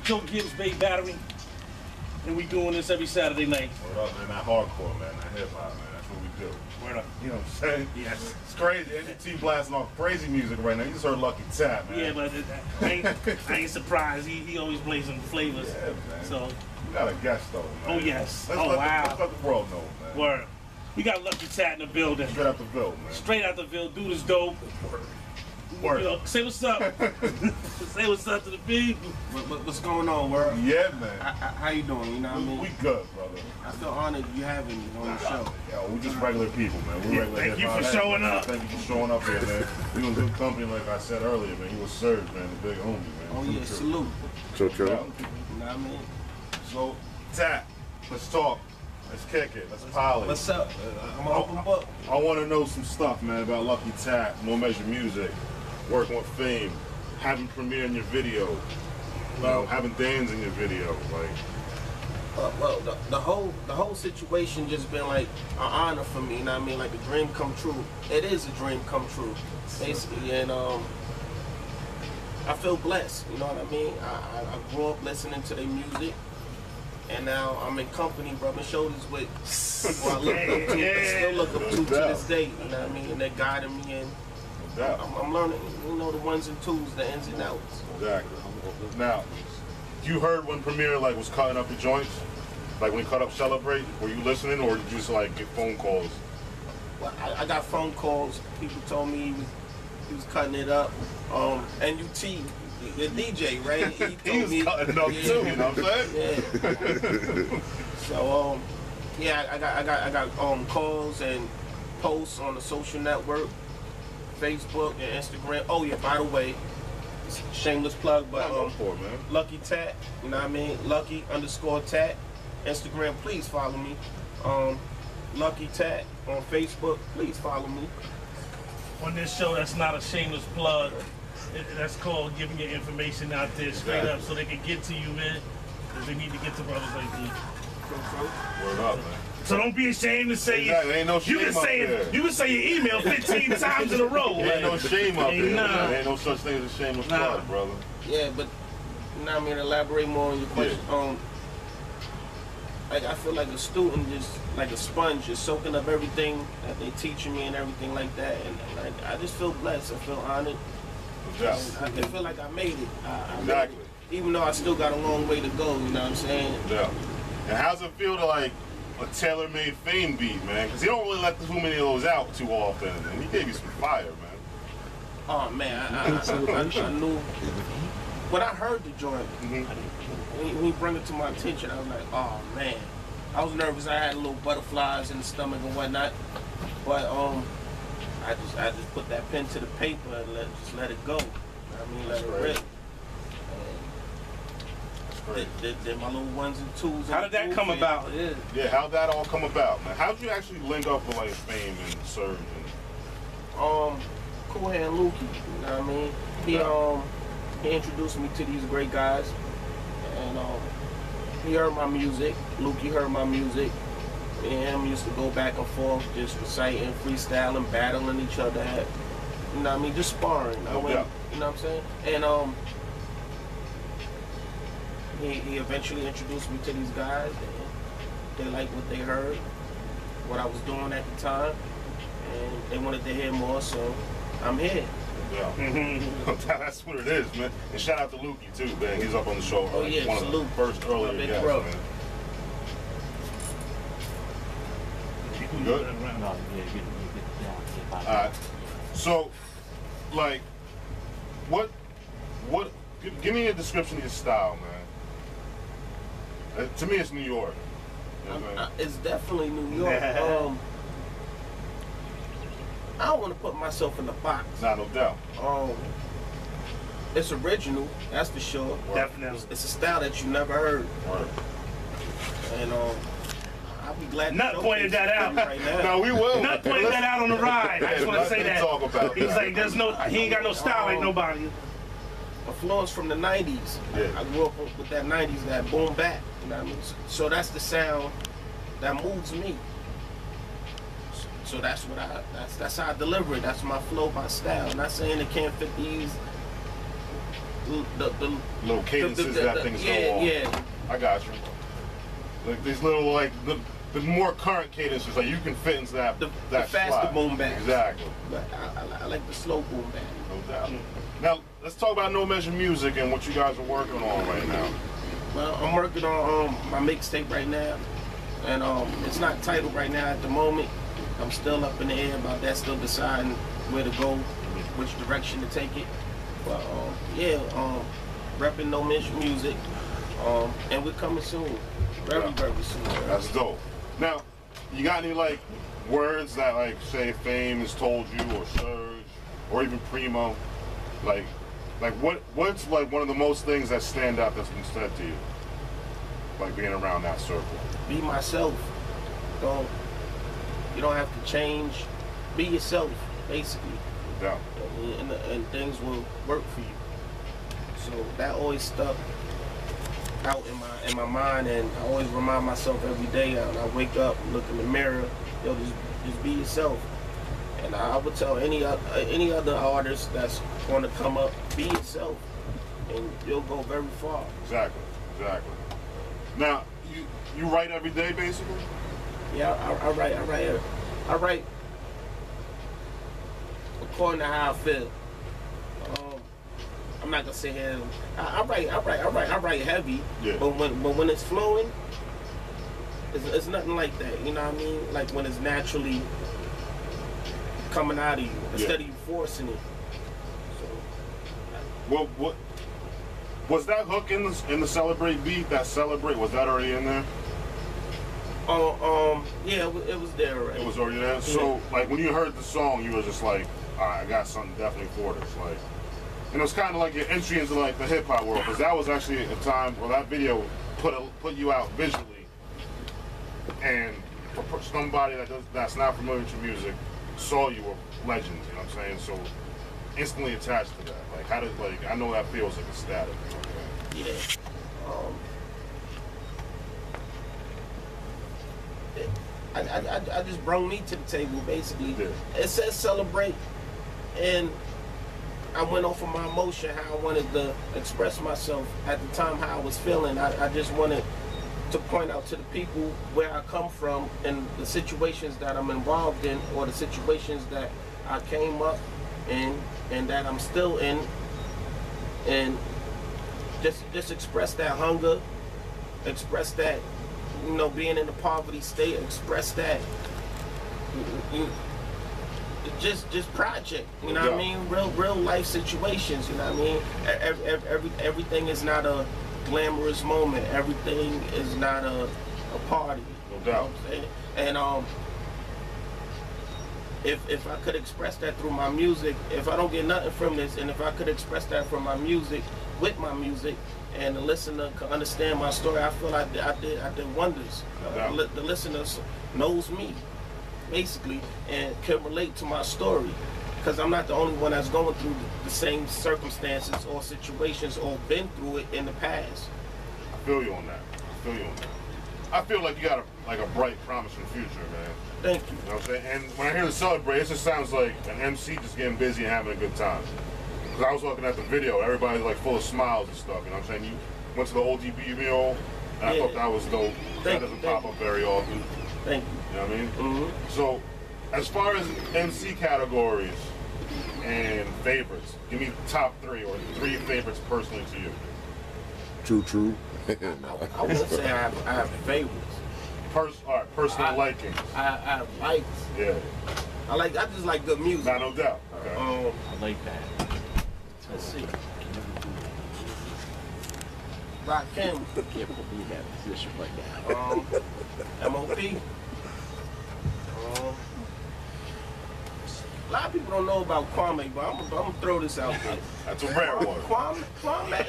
Joe Gibbs Bay Battery, and we doing this every Saturday night. Word up, man. That hardcore, man. That hip hop, man. That's what we do. Word up. You know what I'm saying? Yes. It's crazy. NT blasting off crazy music right now. You just heard Lucky TATT, man. Yeah, but I ain't surprised. He always plays some flavors. Yeah, man. So. We got a guest, though, man. Oh, yes. Let's let the world know, man. Word. We got Lucky TATT in the building. Straight out the Ville, man. Straight out the Ville. Dude is dope. Word. Word. You know, say what's up. Say what's up to the people. What's going on, world? Yeah, man. How you doing? You know what I mean? We good, brother. I feel honored you having me on the show. Yo, we just regular people, man. We're regular Thank you hip-hop. for showing up. Thank you for showing up here, man. You in good company, like I said earlier, man. You was Serge, man, the big homie, man. Oh, yeah, salute. Cho. You know what I mean? So, TATT, let's talk. Let's kick it. Let's poly. What's up? I'm an open book. I want to know some stuff, man, about Lucky TATT, No Measure Music, working with Fame, having Premiere in your video, you know, having Dan's in your video, like. Well, the whole situation just been like an honor for me. You know what I mean? Like a dream come true. It is a dream come true, basically, and I feel blessed. You know what I mean? I grew up listening to their music. And now I'm in company, rubbing shoulders with people I look up to, still look up to this day. You know what I mean? And they're guiding me in. I'm learning, you know, the ones and twos, the ins and outs. Exactly. Now, you heard when Premiere like was cutting up the joints, like when he cut up Celebrate. Were you listening, or did you just like get phone calls? Well, I got phone calls. People told me he was cutting it up. NUT. The DJ, right? He told me cutting up too, you know what I'm saying? Yeah. So yeah, I got calls and posts on the social network, Facebook and Instagram. Oh yeah, by the way, it's a shameless plug, but Lucky TATT, you know what I mean? Lucky_TATT. Instagram, please follow me. Lucky TATT on Facebook, please follow me. On this show, that's not a shameless plug. That's called giving your information out there straight up so they can get to you, man. Because they need to get to brothers like you. Word up, man. So don't be ashamed to say exactly. Ain't no shame you can say your email 15 times in a row. Ain't no shame up there. Nah. Ain't no such thing as a shameless plug, brother. Yeah, but you know what I mean? Elaborate more on your question. Yeah. Like I feel like a student, just like a sponge, just soaking up everything that they teaching me and everything like that. And like I just feel blessed. I feel honored. Yeah. I feel like I made it. Exactly. Made it. Even though I still got a long way to go, you know what I'm saying? Yeah. And how's it feel to like a tailor-made Fame beat, man? Because he don't really let too many of those out too often, and he gave you some fire, man. Oh man, I knew when I heard the joint. When he brought it to my attention, I was like, oh man. I was nervous. I had little butterflies in the stomach and whatnot, but I just put that pen to the paper and just let it go. I mean, let it rip. Did my little ones and twos. How did that come about? Yeah, how'd that all come about, man? How'd you actually link up with like Fame and Serge? Cool Hand Lukey, you know what I mean? He introduced me to these great guys, and he heard my music. Lukey heard my music. Me and him used to go back and forth, just reciting, freestyling, battling each other. You know what I mean? Just sparring. You know what I'm saying? And he eventually introduced me to these guys, and they liked what they heard, what I was doing at the time, and they wanted to hear more, so I'm here. Yeah. That's what it is, man. And shout out to Lukey too, man. He's up on the show. Oh yeah, one salute. Of the first earlier guests, man. You good? No, yeah. Alright. So, like, what? Give me a description of your style, man. To me, it's New York. You know it's definitely New York. I don't want to put myself in the box. Nah, no doubt. It's original, that's for sure. Definitely. It's a style that you never heard. Word. And I'll be glad Nut pointed that out. Right now. No, we will. Nut pointed that out on the ride. I just want to say that. Talk about He's that. like, he ain't got no style like nobody. Influence from the 90s. Yeah. I grew up with that 90s, that boom bap. You know what I mean? So that's the sound that moves me. So that's what that's how I deliver it. That's my flow, my style. I'm not saying it can't fit these little cadences that things go on. Yeah. I got you. Like these little like the more current cadences, like you can fit into that The that faster slide. boom back. Exactly. But I like the slow boom back. No doubt. Now let's talk about No Measure Music and what you guys are working on right now. Well, I'm working on my mixtape right now, and it's not titled right now at the moment. I'm still up in the air about that, still deciding where to go, which direction to take it. But yeah, repping No Measure Music, and we're coming soon, very soon. That's dope. Now, you got any like words that like say Fame has told you, or Surge, or even Primo, like what's like one of the most things that stand out that's been said to you, like being around that circle? Be myself. You don't have to change. Be yourself, basically. Yeah. And things will work for you. So that always stuck out in my mind, and I always remind myself every day when I wake up, look in the mirror, yo, just be yourself. And I would tell any other artist that's going to come up, be yourself, and you'll go very far. Exactly. Now, you write every day, basically? Yeah, I write according to how I feel. I'm not gonna sit here. I write heavy. Yeah. But when it's flowing, it's nothing like that. You know what I mean? Like when it's naturally coming out of you instead of you forcing it. So, what was that hook in the Celebrate beat? That Celebrate, was that already in there? Yeah, it was there already. It was already there. So like when you heard the song, you were just like, all right, I got something definitely for this. Like, and it was kind of like your entry into like the hip hop world, because that was actually a time where that video put you out visually, and for somebody that's not familiar with your music, saw you were legends. You know what I'm saying? So instantly attached to that. Like how did I know that feels like ecstatic. Yeah. I just brought me to the table, basically. Yeah. It says Celebrate, and I went off of my emotion, how I wanted to express myself at the time, how I was feeling. I just wanted to point out to the people where I come from and the situations that I'm involved in, or the situations that I came up in and that I'm still in, and just express that hunger, express that, you know, being in a poverty state, express that, just project, you know what I mean? Real life situations, you know what I mean? Everything is not a glamorous moment. Everything is not a party. No doubt. You know what I'm saying? And if I could express that through my music, if I don't get nothing from this, and if I could express that from my music, with my music, and the listener can understand my story, I feel like I did wonders. The listener knows me, basically, and can relate to my story, because I'm not the only one that's going through the same circumstances or situations or been through it in the past. I feel you on that. I feel like you got a bright, promising future, man. Thank you. You know what I'm saying? And when I hear the Celebrate, it just sounds like an MC just getting busy and having a good time. Because I was looking at the video, everybody's like full of smiles and stuff, you know what I'm saying? You went to the ODB meal, and I thought that was dope. That doesn't pop up very often. Thank you. You know what I mean? Mm-hmm. So, as far as MC categories and favorites, give me top 3 or 3 favorites personally to you. True. I wouldn't say I have favorites. Personal likings. I have likes. Yeah. I just like good music. No doubt. Okay. I like that. Let's see. Rock Kim. Can't put me in that position right now. MOP. A lot of people don't know about Kwame, but I'm gonna throw this out there. That's a rare one. Kwame,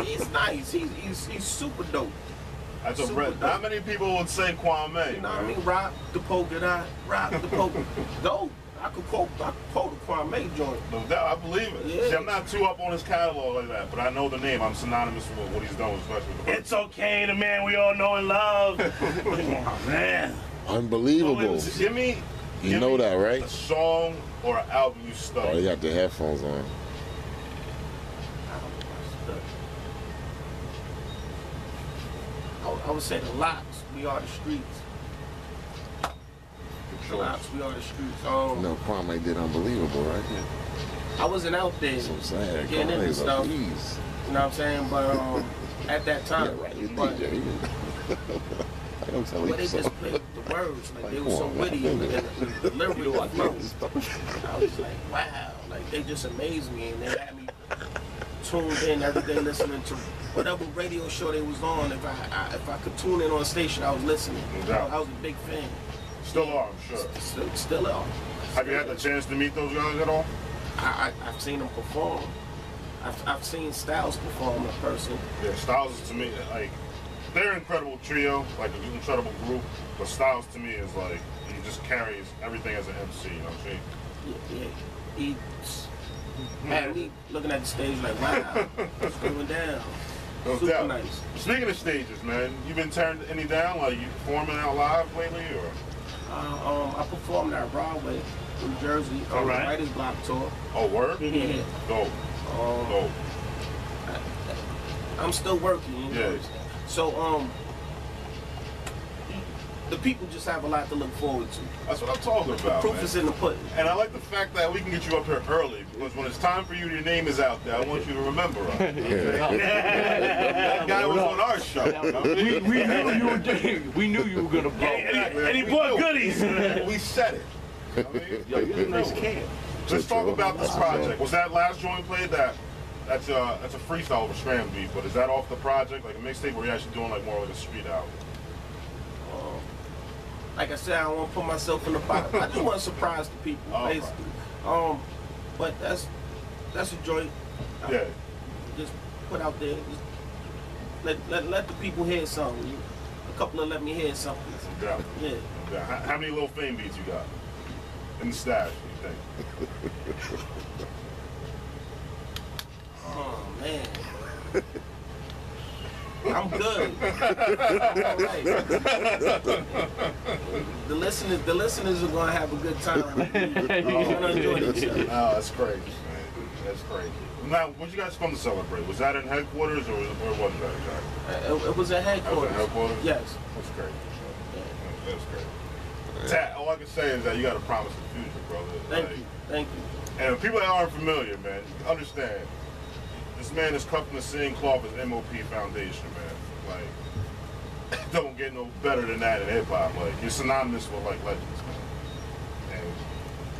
he's nice. He's super dope. That's a rare. Not many people would say Kwame. You know what I mean? Rock the polka dot, rock the polka. Dope. I could quote a Kwame joint. No doubt, I believe it. Yeah. See, I'm not too up on his catalog like that, but I know the name. I'm synonymous with what he's done, especially with the It's okay, the man we all know and love. Oh, man. Unbelievable. Give me You know that, right? a song or an album you stuck. Oh, you got the headphones on. I would say the locks, we are the streets. The locks, we are the streets. No, Kwame did Unbelievable, right? I wasn't out there So sad. getting into Kwame's stuff. a You beast. know what I'm saying? But at that time, Yeah, right. You're but, DJ. I don't tell but you they so. just played the words, like they Like, were so come on, witty man. and the lyrics were flow. I was like, wow, like they just amazed me, and they had me tuned in every day listening to whatever radio show they was on. If I could tune in on a station, I was listening. No doubt. I was a big fan. Still are, I'm sure. Still are. Have you had the chance to meet those guys at all? I've seen them perform. I've seen Styles perform in person. Yeah, Styles is to me, like, they're an incredible trio, like an incredible group, but Styles to me is like, he just carries everything as an MC, you know what I'm saying? Yeah, he had me looking at the stage like, wow, it's going down. No Super doubt. nice. Speaking of stages, man, you been turned any down? Like, you performing out live lately, or? I performed at Broadway, New Jersey, on All the right. Writers Block tour. Oh, word? Yeah. Dope. Dope. I'm still working, you know. Yeah. So, the people just have a lot to look forward to. That's what I'm talking about, Proof man. is in the pudding. And I like the fact that we can get you up here early, because when it's time for you, your name is out there, I want you to remember us. That guy was on our show. We knew you were we knew you were gonna blow. And he bought goodies. We said it. I mean, Yo, you're a nice kid. let's talk about this project. Was that last joint played that's a freestyle over Scram beat, but is that off the project, like a mixtape, or you actually doing like more like a street album? Like I said, I don't want to put myself in the box. I just want to surprise the people, Oh, right. basically. But that's a joint. I Yeah. just put out there. Just let the people hear something. A couple of let me hear something. No doubt. Yeah. No doubt. How many Lil Fame beats you got in the stash, you think? Oh man. I'm good. I'm all right. The listeners are gonna have a good time. They're gonna enjoy themselves. Oh, that's crazy, man. That's crazy. Now, what you guys come to celebrate? Was that in headquarters, or where was that exactly? It was at That was headquarters. at headquarters? Yes. That's crazy. That's crazy. TATT, all I can say is that you got a promise in the future, brother. Thank Like, you. Thank you. And people that aren't familiar, man, understand. This man is cut from the same cloth as MOP Foundation, man. Like, don't get no better than that in hip hop. Like, you're synonymous with like legends, man.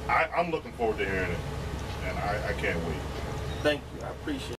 And I'm looking forward to hearing it, and I can't wait. Thank you. I appreciate it.